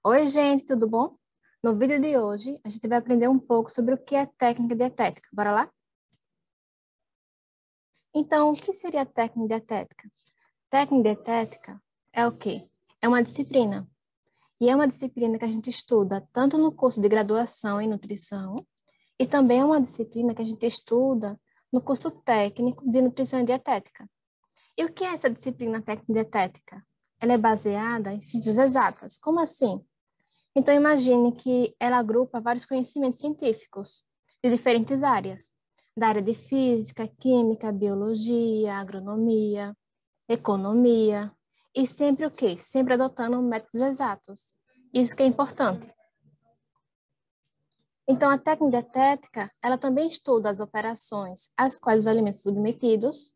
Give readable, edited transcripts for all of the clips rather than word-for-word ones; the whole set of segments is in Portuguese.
Oi, gente, tudo bom? No vídeo de hoje, a gente vai aprender um pouco sobre o que é técnica dietética. Bora lá? Então, o que seria técnica dietética? Técnica dietética é o quê? É uma disciplina. E é uma disciplina que a gente estuda tanto no curso de graduação em nutrição, e também é uma disciplina que a gente estuda no curso técnico de nutrição e dietética. E o que é essa disciplina técnica dietética? Ela é baseada em ciências exatas. Como assim? Então, imagine que ela agrupa vários conhecimentos científicos de diferentes áreas, da área de física, química, biologia, agronomia, economia, e sempre o quê? Sempre adotando métodos exatos. Isso que é importante. Então, a técnica dietética, ela também estuda as operações às quais os alimentos são submetidos,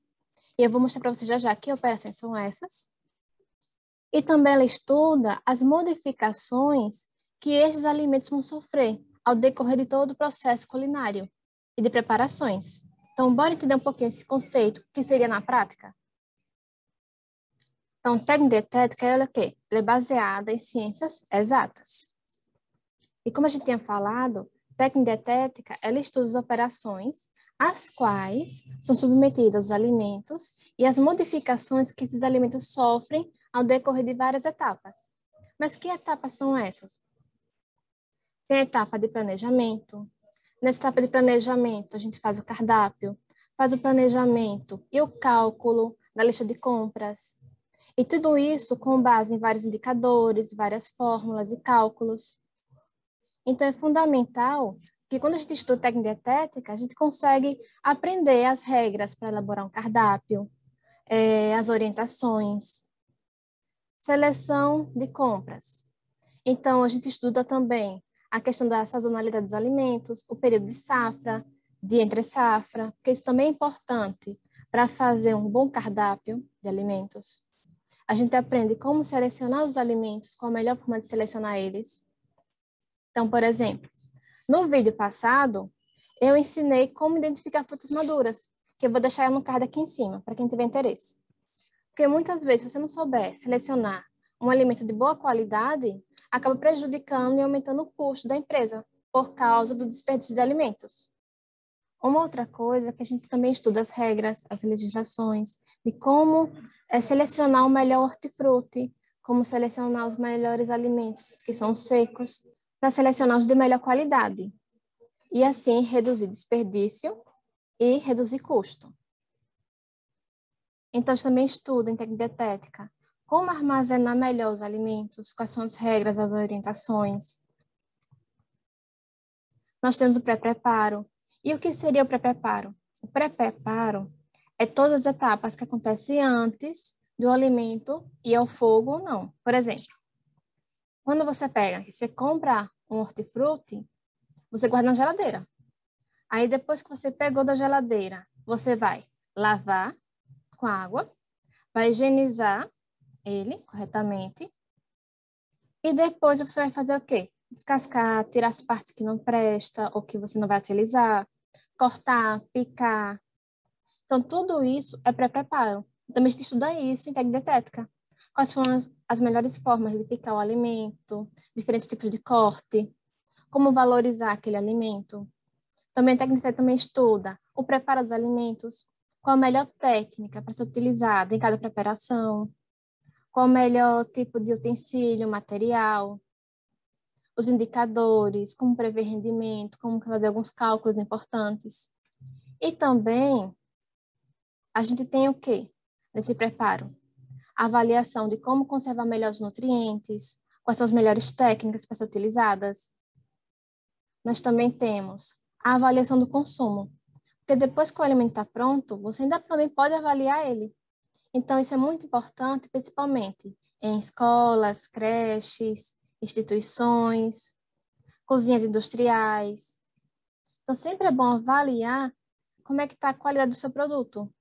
e eu vou mostrar para você já já que operações são essas. E também ela estuda as modificações que estes alimentos vão sofrer ao decorrer de todo o processo culinário e de preparações. Então, bora entender um pouquinho esse conceito, o que seria na prática? Então, técnica dietética, ela é o quê? Ela é baseada em ciências exatas. E como a gente tinha falado, técnica dietética, ela estuda as operações às quais são submetidos os alimentos e as modificações que esses alimentos sofrem ao decorrer de várias etapas. Mas que etapas são essas? Tem a etapa de planejamento. Nessa etapa de planejamento, a gente faz o cardápio, faz o planejamento e o cálculo da lista de compras. E tudo isso com base em vários indicadores, várias fórmulas e cálculos. Então, é fundamental que quando a gente estuda técnica dietética, a gente consegue aprender as regras para elaborar um cardápio, as orientações, seleção de compras. Então, a gente estuda também a questão da sazonalidade dos alimentos, o período de safra, de entre-safra, porque isso também é importante para fazer um bom cardápio de alimentos. A gente aprende como selecionar os alimentos, qual a melhor forma de selecionar eles. Então, por exemplo, no vídeo passado, eu ensinei como identificar frutas maduras, que eu vou deixar no card aqui em cima, para quem tiver interesse. Porque muitas vezes, se você não souber selecionar um alimento de boa qualidade, acaba prejudicando e aumentando o custo da empresa por causa do desperdício de alimentos. Uma outra coisa é que a gente também estuda as regras, as legislações, de como selecionar o melhor hortifruti, como selecionar os melhores alimentos que são secos, para selecionar os de melhor qualidade. E assim reduzir desperdício e reduzir custo. Então, a gente também estuda em técnica dietética como armazenar melhor os alimentos, quais são as regras, as orientações. Nós temos o pré-preparo. E o que seria o pré-preparo? O pré-preparo é todas as etapas que acontecem antes do alimento ir ao fogo ou não. Por exemplo, quando você compra um hortifruti, você guarda na geladeira. Aí, depois que você pegou da geladeira, você vai lavar com água, vai higienizar ele corretamente e depois você vai fazer o quê? Descascar, tirar as partes que não presta ou que você não vai utilizar, cortar, picar. Então, tudo isso é pré-preparo. Também a gente estuda isso em técnica dietética. Quais são as melhores formas de picar o alimento, diferentes tipos de corte, como valorizar aquele alimento. Também a técnica também estuda o preparo dos alimentos, qual a melhor técnica para ser utilizada em cada preparação, qual o melhor tipo de utensílio, material, os indicadores, como prever rendimento, como fazer alguns cálculos importantes. E também a gente tem o quê nesse preparo? A avaliação de como conservar melhor os nutrientes, quais são as melhores técnicas para ser utilizadas. Nós também temos a avaliação do consumo, porque depois que o alimento está pronto, você ainda também pode avaliar ele. Então, isso é muito importante, principalmente em escolas, creches, instituições, cozinhas industriais. Então, sempre é bom avaliar como é que está a qualidade do seu produto.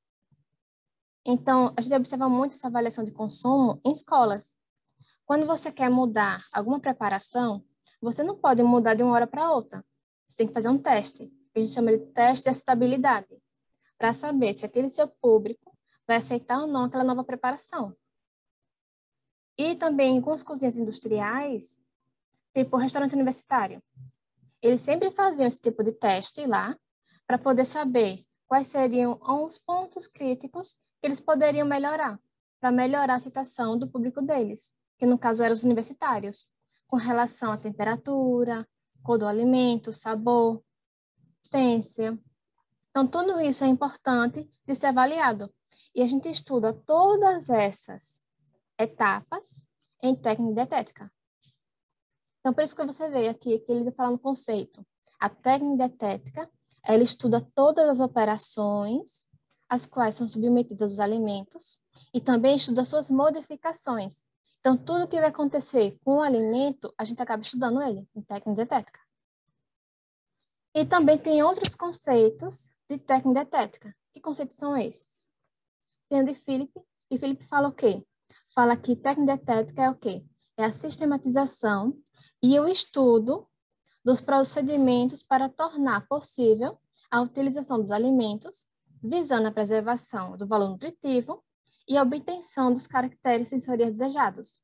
Então, a gente observa muito essa avaliação de consumo em escolas. Quando você quer mudar alguma preparação, você não pode mudar de uma hora para outra. Você tem que fazer um teste, que a gente chama de teste de aceitabilidade, para saber se aquele seu público vai aceitar ou não aquela nova preparação. E também, com as cozinhas industriais, tipo restaurante universitário. Eles sempre faziam esse tipo de teste lá para poder saber quais seriam os pontos críticos que eles poderiam melhorar, para melhorar a aceitação do público deles, que no caso eram os universitários, com relação à temperatura, cor do alimento, sabor, consistência. Então, tudo isso é importante de ser avaliado. E a gente estuda todas essas etapas em técnica dietética. Então, por isso que você vê aqui que ele fala no conceito. A técnica dietética, ela estuda todas as operações às quais são submetidos os alimentos e também estuda suas modificações. Então, tudo que vai acontecer com o alimento, a gente acaba estudando ele em técnica dietética. E também tem outros conceitos de técnica dietética. Que conceitos são esses? Tem o de Philip, e Philip fala o quê? Fala que técnica dietética é o quê? É a sistematização e o estudo dos procedimentos para tornar possível a utilização dos alimentos, visando a preservação do valor nutritivo e a obtenção dos caracteres sensoriais desejados.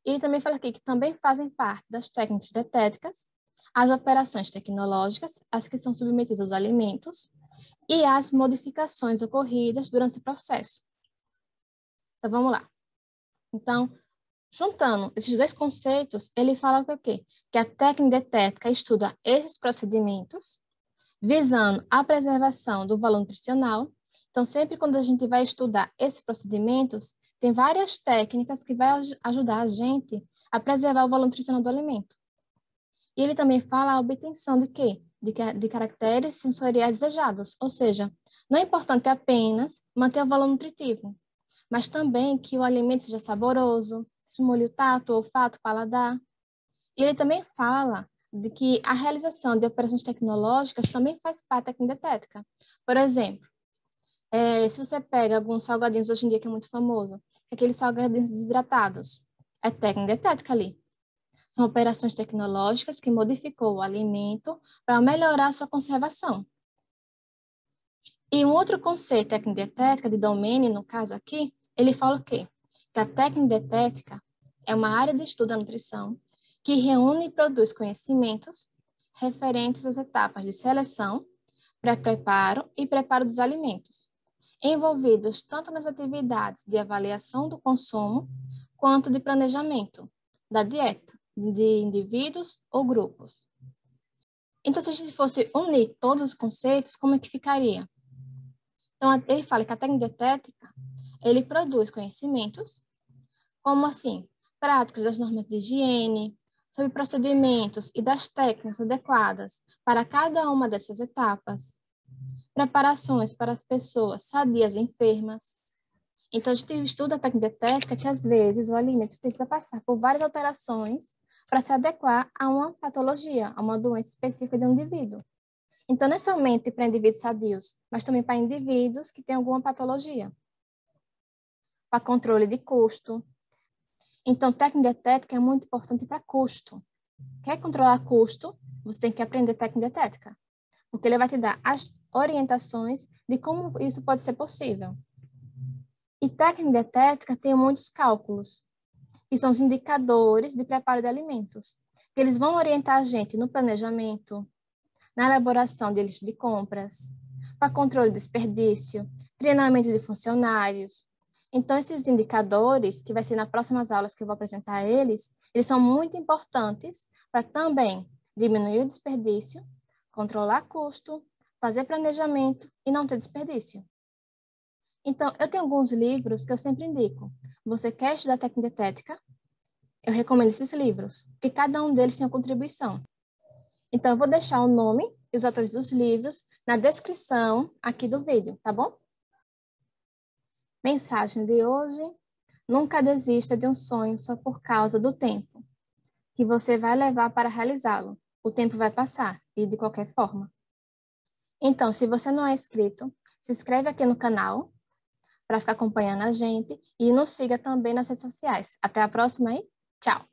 E também fala aqui que também fazem parte das técnicas dietéticas as operações tecnológicas, as que são submetidas aos alimentos, e as modificações ocorridas durante esse processo. Então, vamos lá. Então, juntando esses dois conceitos, ele fala o quê? Que a técnica dietética estuda esses procedimentos, visando a preservação do valor nutricional. Então, sempre quando a gente vai estudar esses procedimentos, tem várias técnicas que vão ajudar a gente a preservar o valor nutricional do alimento. E ele também fala a obtenção de quê? De caracteres sensoriais desejados, ou seja, não é importante apenas manter o valor nutritivo, mas também que o alimento seja saboroso, estimule o tato, o olfato, o paladar. E ele também fala de que a realização de operações tecnológicas também faz parte da técnica dietética. Por exemplo, se você pega alguns salgadinhos hoje em dia que é muito famoso, aqueles salgadinhos desidratados, é técnica dietética ali. São operações tecnológicas que modificou o alimento para melhorar a sua conservação. E um outro conceito técnica dietética de Domene, no caso aqui, ele fala o quê? Que a técnica dietética é uma área de estudo da nutrição que reúne e produz conhecimentos referentes às etapas de seleção, pré-preparo e preparo dos alimentos, envolvidos tanto nas atividades de avaliação do consumo quanto de planejamento da dieta de indivíduos ou grupos. Então, se a gente fosse unir todos os conceitos, como é que ficaria? Então, ele fala que a técnica dietética, ele produz conhecimentos, como assim, práticas das normas de higiene, sobre procedimentos e das técnicas adequadas para cada uma dessas etapas, preparações para as pessoas sadias e enfermas. Então, a gente estuda a técnica dietética que, às vezes, o alimento precisa passar por várias alterações para se adequar a uma patologia, a uma doença específica de um indivíduo. Então, não é somente para indivíduos sadios, mas também para indivíduos que têm alguma patologia. Para controle de custo. Então, técnica dietética é muito importante para custo. Quer controlar custo? Você tem que aprender técnica dietética, porque ele vai te dar as orientações de como isso pode ser possível. E técnica dietética tem muitos cálculos, que são os indicadores de preparo de alimentos, que eles vão orientar a gente no planejamento, na elaboração de lista de compras, para controle de desperdício, treinamento de funcionários. Então, esses indicadores, que vai ser nas próximas aulas que eu vou apresentar eles são muito importantes para também diminuir o desperdício, controlar custo, fazer planejamento e não ter desperdício. Então, eu tenho alguns livros que eu sempre indico. Você quer estudar técnica dietética? Eu recomendo esses livros, porque cada um deles tem uma contribuição. Então, eu vou deixar o nome e os autores dos livros na descrição aqui do vídeo, tá bom? Mensagem de hoje: nunca desista de um sonho só por causa do tempo que você vai levar para realizá-lo. O tempo vai passar, e de qualquer forma. Então, se você não é inscrito, se inscreve aqui no canal para ficar acompanhando a gente e nos siga também nas redes sociais. Até a próxima e tchau!